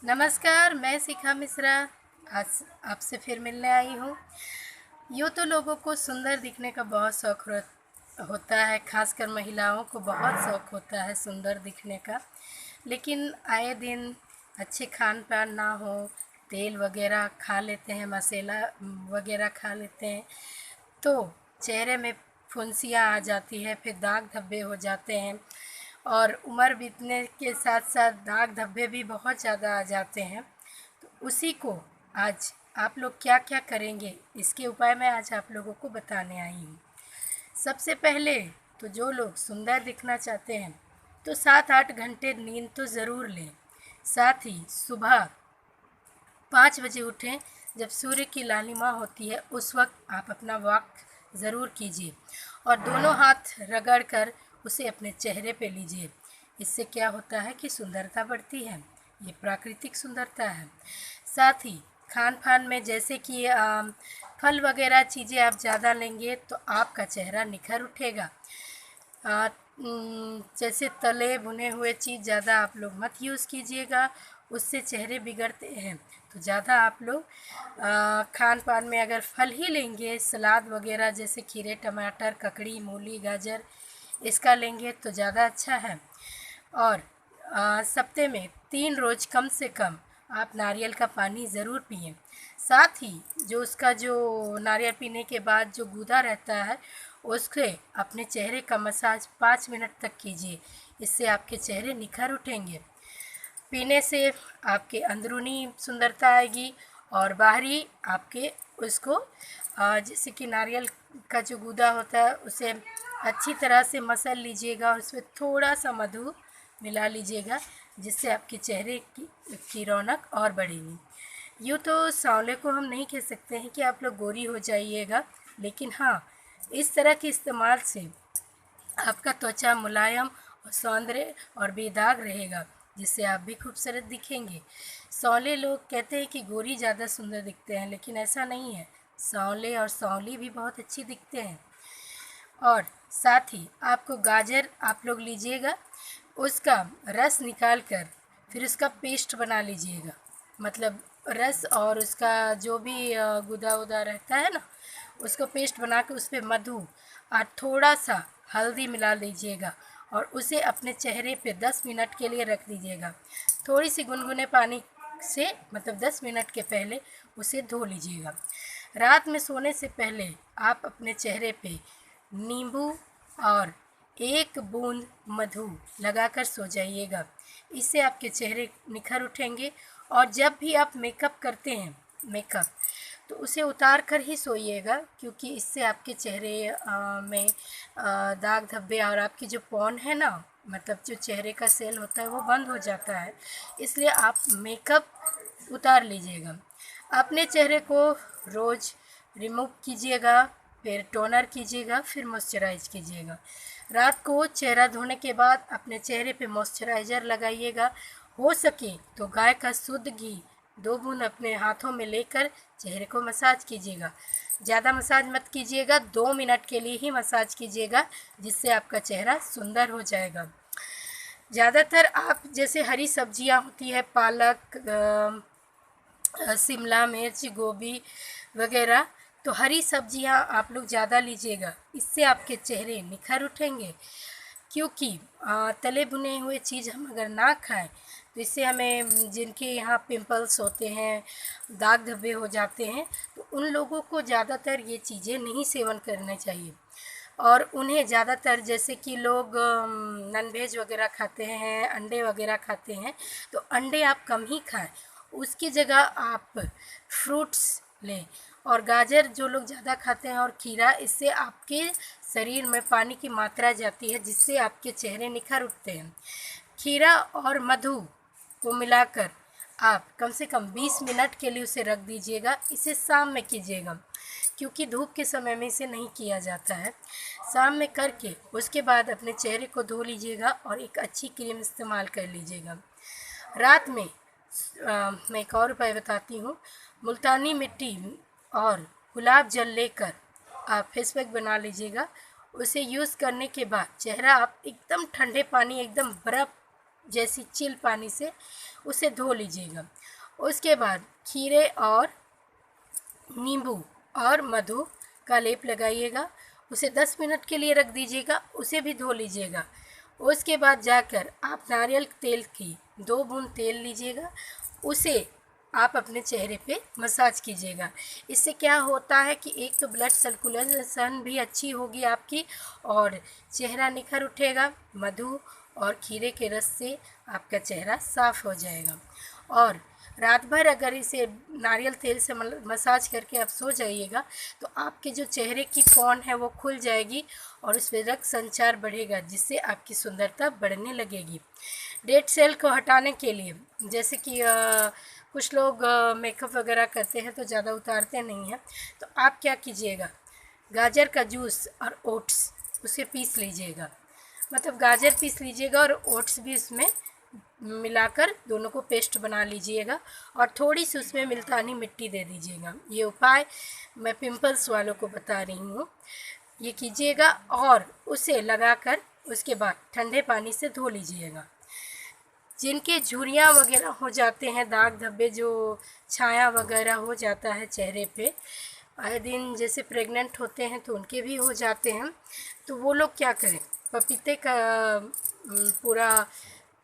नमस्कार, मैं शिखा मिश्रा आज आपसे फिर मिलने आई हूँ। यूँ तो लोगों को सुंदर दिखने का बहुत शौक होता है, खासकर महिलाओं को बहुत शौक होता है सुंदर दिखने का। लेकिन आए दिन अच्छे खान पान ना हो, तेल वगैरह खा लेते हैं, मसाला वगैरह खा लेते हैं, तो चेहरे में फुंसियाँ आ जाती है, फिर दाग धब्बे हो जाते हैं और उम्र बीतने के साथ साथ दाग धब्बे भी बहुत ज़्यादा आ जाते हैं। तो उसी को आज आप लोग क्या क्या करेंगे, इसके उपाय मैं आज आप लोगों को बताने आई हूँ। सबसे पहले तो जो लोग सुंदर दिखना चाहते हैं तो 7-8 घंटे नींद तो ज़रूर लें। साथ ही सुबह 5 बजे उठें। जब सूर्य की लालिमा होती है उस वक्त आप अपना वॉक ज़रूर कीजिए और दोनों हाथ रगड़ कर उसे अपने चेहरे पे लीजिए। इससे क्या होता है कि सुंदरता बढ़ती है, ये प्राकृतिक सुंदरता है। साथ ही खान पान में जैसे कि फल वगैरह चीज़ें आप ज़्यादा लेंगे तो आपका चेहरा निखर उठेगा। जैसे तले भुने हुए चीज़ ज़्यादा आप लोग मत यूज़ कीजिएगा, उससे चेहरे बिगड़ते हैं। तो ज़्यादा आप लोग खान पान में अगर फल ही लेंगे, सलाद वगैरह जैसे खीरे, टमाटर, ककड़ी, मूली, गाजर, इसका लेंगे तो ज़्यादा अच्छा है। और सप्ते में 3 रोज़ कम से कम आप नारियल का पानी ज़रूर पिएं। साथ ही जो उसका जो नारियल पीने के बाद जो गूदा रहता है उसके अपने चेहरे का मसाज 5 मिनट तक कीजिए। इससे आपके चेहरे निखर उठेंगे। पीने से आपके अंदरूनी सुंदरता आएगी और बाहरी आपके उसको जैसे कि नारियल का जो गूदा होता है उसे अच्छी तरह से मसल लीजिएगा और उसमें थोड़ा सा मधु मिला लीजिएगा, जिससे आपके चेहरे की रौनक और बढ़ेगी। यूँ तो सांवले को हम नहीं कह सकते हैं कि आप लोग गोरी हो जाइएगा, लेकिन हाँ, इस तरह के इस्तेमाल से आपका त्वचा मुलायम और सौंदर्य और बेदाग रहेगा, जिससे आप भी खूबसूरत दिखेंगे। सांवले लोग कहते हैं कि गोरी ज़्यादा सुंदर दिखते हैं, लेकिन ऐसा नहीं है। सांवले और सांवली भी बहुत अच्छी दिखते हैं। और साथ ही आपको गाजर आप लोग लीजिएगा, उसका रस निकाल कर फिर उसका पेस्ट बना लीजिएगा। मतलब रस और उसका जो भी गुदा उदा रहता है ना, उसको पेस्ट बना के उस पर मधु और थोड़ा सा हल्दी मिला लीजिएगा और उसे अपने चेहरे पे 10 मिनट के लिए रख दीजिएगा। थोड़ी सी गुनगुने पानी से मतलब 10 मिनट के पहले उसे धो लीजिएगा। रात में सोने से पहले आप अपने चेहरे पे नींबू और 1 बूंद मधु लगाकर सो जाइएगा। इससे आपके चेहरे निखर उठेंगे। और जब भी आप मेकअप करते हैं तो उसे उतार कर ही सोइएगा, क्योंकि इससे आपके चेहरे में दाग धब्बे और आपकी जो पौन है ना, मतलब जो चेहरे का सेल होता है वो बंद हो जाता है। इसलिए आप मेकअप उतार लीजिएगा। अपने चेहरे को रोज़ रिमूव कीजिएगा, फिर टोनर कीजिएगा, फिर मॉइस्चराइज कीजिएगा। रात को चेहरा धोने के बाद अपने चेहरे पे मॉइस्चराइज़र लगाइएगा। हो सके तो गाय का शुद्ध घी 2 बूंद अपने हाथों में लेकर चेहरे को मसाज कीजिएगा। ज़्यादा मसाज मत कीजिएगा, 2 मिनट के लिए ही मसाज कीजिएगा, जिससे आपका चेहरा सुंदर हो जाएगा। ज़्यादातर आप जैसे हरी सब्जियां होती है, पालक, शिमला मिर्च, गोभी वगैरह, तो हरी सब्जियां आप लोग ज़्यादा लीजिएगा। इससे आपके चेहरे निखर उठेंगे। क्योंकि तले भुने हुए चीज़ हम अगर ना खाएं तो इससे हमें जिनके यहाँ पिंपल्स होते हैं, दाग धब्बे हो जाते हैं, तो उन लोगों को ज़्यादातर ये चीज़ें नहीं सेवन करना चाहिए। और उन्हें ज़्यादातर जैसे कि लोग नॉन वेज वगैरह खाते हैं, अंडे वगैरह खाते हैं, तो अंडे आप कम ही खाएं। उसकी जगह आप फ्रूट्स लें। और गाजर जो लोग ज़्यादा खाते हैं और खीरा, इससे आपके शरीर में पानी की मात्रा जाती है, जिससे आपके चेहरे निखर उठते हैं। खीरा और मधु को मिलाकर आप कम से कम 20 मिनट के लिए उसे रख दीजिएगा। इसे शाम में कीजिएगा, क्योंकि धूप के समय में इसे नहीं किया जाता है। शाम में करके उसके बाद अपने चेहरे को धो लीजिएगा और एक अच्छी क्रीम इस्तेमाल कर लीजिएगा। रात में मैं एक और उपाय बताती हूँ। मुल्तानी मिट्टी और गुलाब जल लेकर आप फेस पैक बना लीजिएगा। उसे यूज़ करने के बाद चेहरा आप एकदम ठंडे पानी, एकदम बर्फ़ जैसी चिल पानी से उसे धो लीजिएगा। उसके बाद खीरे और नींबू और मधु का लेप लगाइएगा, उसे 10 मिनट के लिए रख दीजिएगा, उसे भी धो लीजिएगा। उसके बाद जाकर आप नारियल तेल की 2 बूंद तेल लीजिएगा, उसे आप अपने चेहरे पे मसाज कीजिएगा। इससे क्या होता है कि एक तो ब्लड सर्कुलेशन भी अच्छी होगी आपकी और चेहरा निखर उठेगा। मधु और खीरे के रस से आपका चेहरा साफ हो जाएगा। और रात भर अगर इसे नारियल तेल से मसाज करके आप सो जाइएगा तो आपके जो चेहरे की कोन है वो खुल जाएगी और उसमें रक्त संचार बढ़ेगा, जिससे आपकी सुंदरता बढ़ने लगेगी। डेड सेल को हटाने के लिए जैसे कि कुछ लोग मेकअप वगैरह करते हैं तो ज़्यादा उतारते नहीं हैं, तो आप क्या कीजिएगा, गाजर का जूस और ओट्स उसे पीस लीजिएगा। मतलब गाजर पीस लीजिएगा और ओट्स भी उसमें मिलाकर दोनों को पेस्ट बना लीजिएगा और थोड़ी सी उसमें मुल्तानी मिट्टी दे दीजिएगा। ये उपाय मैं पिंपल्स वालों को बता रही हूँ, ये कीजिएगा और उसे लगाकर उसके बाद ठंडे पानी से धो लीजिएगा। जिनके झुर्रियाँ वगैरह हो जाते हैं, दाग धब्बे जो छाया वगैरह हो जाता है चेहरे पे, आए दिन जैसे प्रेग्नेंट होते हैं तो उनके भी हो जाते हैं, तो वो लोग क्या करें, पपीते का पूरा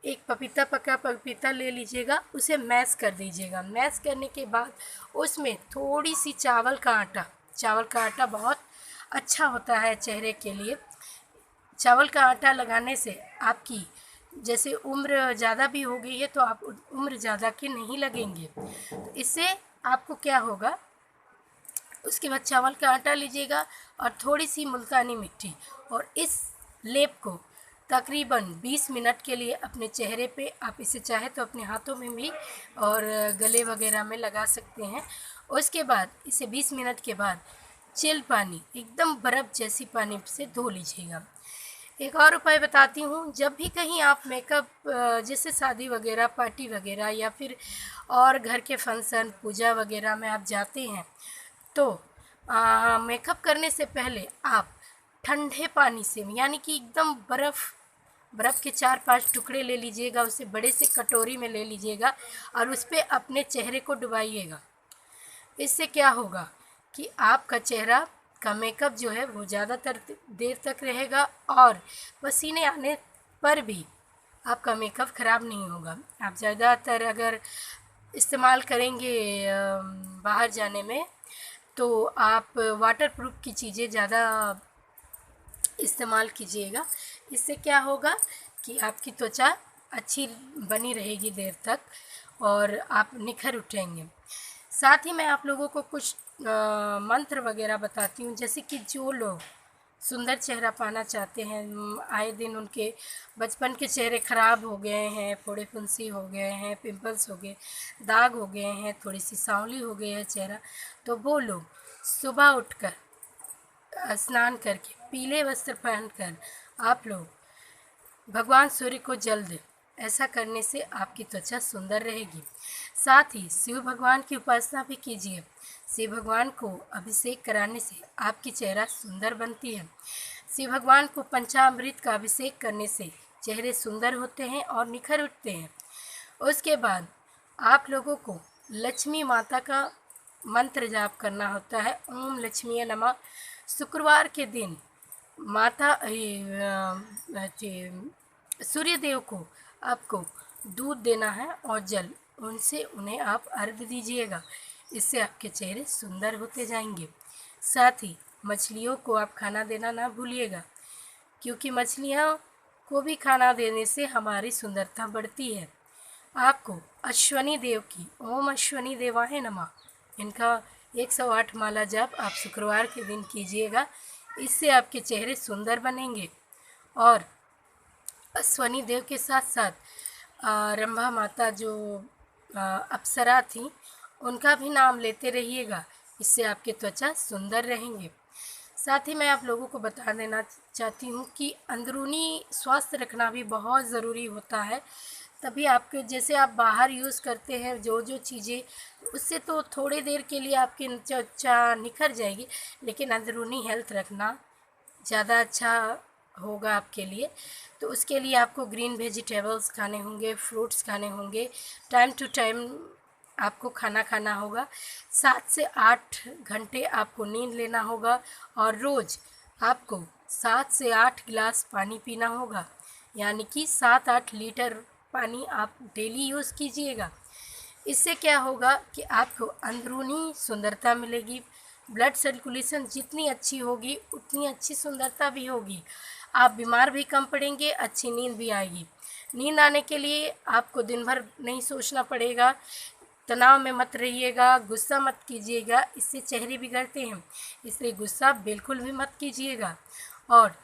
एक पका पपीता ले लीजिएगा, उसे मैश कर दीजिएगा। मैश करने के बाद उसमें थोड़ी सी चावल का आटा बहुत अच्छा होता है चेहरे के लिए। चावल का आटा लगाने से आपकी जैसे उम्र ज़्यादा भी हो गई है तो आप उम्र ज़्यादा के नहीं लगेंगे। तो इससे आपको क्या होगा, उसके बाद चावल का आटा लीजिएगा और थोड़ी सी मुल्तानी मिट्टी और इस लेप को तकरीबन 20 मिनट के लिए अपने चेहरे पे, आप इसे चाहे तो अपने हाथों में भी और गले वगैरह में लगा सकते हैं। उसके बाद इसे 20 मिनट के बाद चिल पानी, एकदम बर्फ़ जैसी पानी से धो लीजिएगा। एक और उपाय बताती हूँ, जब भी कहीं आप मेकअप जैसे शादी वगैरह, पार्टी वगैरह या फिर और घर के फंक्शन, पूजा वगैरह में आप जाते हैं तो मेकअप करने से पहले आप ठंडे पानी से, यानी कि एकदम बर्फ़ के 4-5 टुकड़े ले लीजिएगा, उसे बड़े से कटोरी में ले लीजिएगा और उस पर अपने चेहरे को डुबाइएगा। इससे क्या होगा कि आपका चेहरा का मेकअप जो है वो ज़्यादातर देर तक रहेगा और पसीने आने पर भी आपका मेकअप ख़राब नहीं होगा। आप ज़्यादातर अगर इस्तेमाल करेंगे बाहर जाने में तो आप वाटरप्रूफ की चीज़ें ज़्यादा इस्तेमाल कीजिएगा। इससे क्या होगा कि आपकी त्वचा अच्छी बनी रहेगी देर तक और आप निखर उठेंगे। साथ ही मैं आप लोगों को कुछ मंत्र वगैरह बताती हूँ, जैसे कि जो लोग सुंदर चेहरा पाना चाहते हैं, आए दिन उनके बचपन के चेहरे ख़राब हो गए हैं, फोड़े फुंसी हो गए हैं, पिंपल्स हो गए, दाग हो गए हैं, थोड़ी सी सांवली हो गई है चेहरा, तो वो लोग सुबह उठकर स्नान करके पीले वस्त्र पहनकर आप लोग भगवान सूर्य को जल दें। ऐसा करने से आपकी त्वचा सुंदर रहेगी। साथ ही शिव भगवान की उपासना भी कीजिए। शिव भगवान को अभिषेक कराने से आपकी चेहरा सुंदर बनती है। शिव भगवान को पंचामृत का अभिषेक करने से चेहरे सुंदर होते हैं और निखर उठते हैं। उसके बाद आप लोगों को लक्ष्मी माता का मंत्र जाप करना होता है, ओम लक्ष्मी नमः। शुक्रवार के दिन माता सूर्य देव को आपको दूध देना है और जल, उनसे उन्हें आप अर्घ दीजिएगा। इससे आपके चेहरे सुंदर होते जाएंगे। साथ ही मछलियों को आप खाना देना ना भूलिएगा, क्योंकि मछलियों को भी खाना देने से हमारी सुंदरता बढ़ती है। आपको अश्वनी देव की ओम अश्वनी देवाय नमः, इनका 108 माला जाप आप शुक्रवार के दिन कीजिएगा। इससे आपके चेहरे सुंदर बनेंगे। और अश्वनी देव के साथ साथ रंभा माता जो अप्सरा थी, उनका भी नाम लेते रहिएगा। इससे आपके त्वचा सुंदर रहेंगे। साथ ही मैं आप लोगों को बता देना चाहती हूँ कि अंदरूनी स्वास्थ्य रखना भी बहुत ज़रूरी होता है। तभी आपके, जैसे आप बाहर यूज़ करते हैं जो जो चीज़ें, उससे तो थोड़ी देर के लिए आपकी त्वचा निखर जाएगी, लेकिन अंदरूनी हेल्थ रखना ज़्यादा अच्छा होगा आपके लिए। तो उसके लिए आपको ग्रीन वेजिटेबल्स खाने होंगे, फ्रूट्स खाने होंगे, टाइम टू टाइम आपको खाना खाना होगा। 7 से 8 घंटे आपको नींद लेना होगा और रोज़ आपको 7 से 8 गिलास पानी पीना होगा, यानी कि 7-8 लीटर पानी आप डेली यूज़ कीजिएगा। इससे क्या होगा कि आपको अंदरूनी सुंदरता मिलेगी। ब्लड सर्कुलेशन जितनी अच्छी होगी उतनी अच्छी सुंदरता भी होगी। आप बीमार भी कम पड़ेंगे, अच्छी नींद भी आएगी। नींद आने के लिए आपको दिन भर नहीं सोचना पड़ेगा, तनाव में मत रहिएगा, गुस्सा मत कीजिएगा, इससे चेहरे बिगड़ते हैं, इसलिए गुस्सा बिल्कुल भी मत कीजिएगा। और